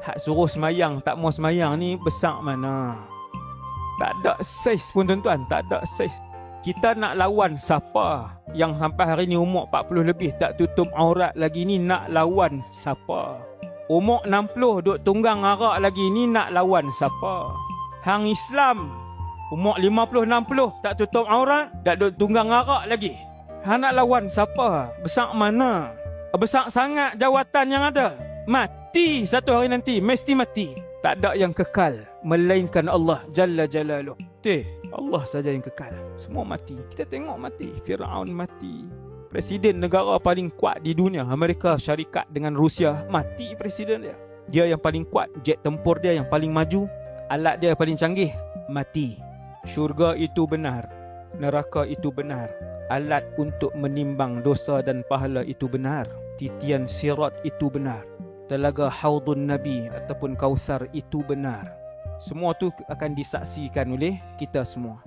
Hak suruh semayang tak mau semayang ni besar mana? Tak ada saiz pun tuan-tuan, tak ada saiz. Kita nak lawan siapa yang sampai hari ni umur 40 lebih tak tutup aurat lagi ni, nak lawan siapa? Umur 60 duk tunggang arak lagi ni, nak lawan siapa? Hang Islam umur 50-60 tak tutup aurat, tak duk tunggang arak lagi. Hang nak lawan siapa? Besar mana? Besar sangat jawatan yang ada. Mati satu hari nanti, mesti mati. Tak ada yang kekal melainkan Allah Jalla Jalaluh. Allah saja yang kekal. Semua mati. Kita tengok mati. Firaun mati. Presiden negara paling kuat di dunia, Amerika Syarikat dengan Rusia, mati presiden dia. Dia yang paling kuat, jet tempur dia yang paling maju, alat dia yang paling canggih, mati. Syurga itu benar, neraka itu benar, alat untuk menimbang dosa dan pahala itu benar, titian sirat itu benar, telaga haudun Nabi ataupun Kautsar itu benar. Semua tu akan disaksikan oleh kita semua.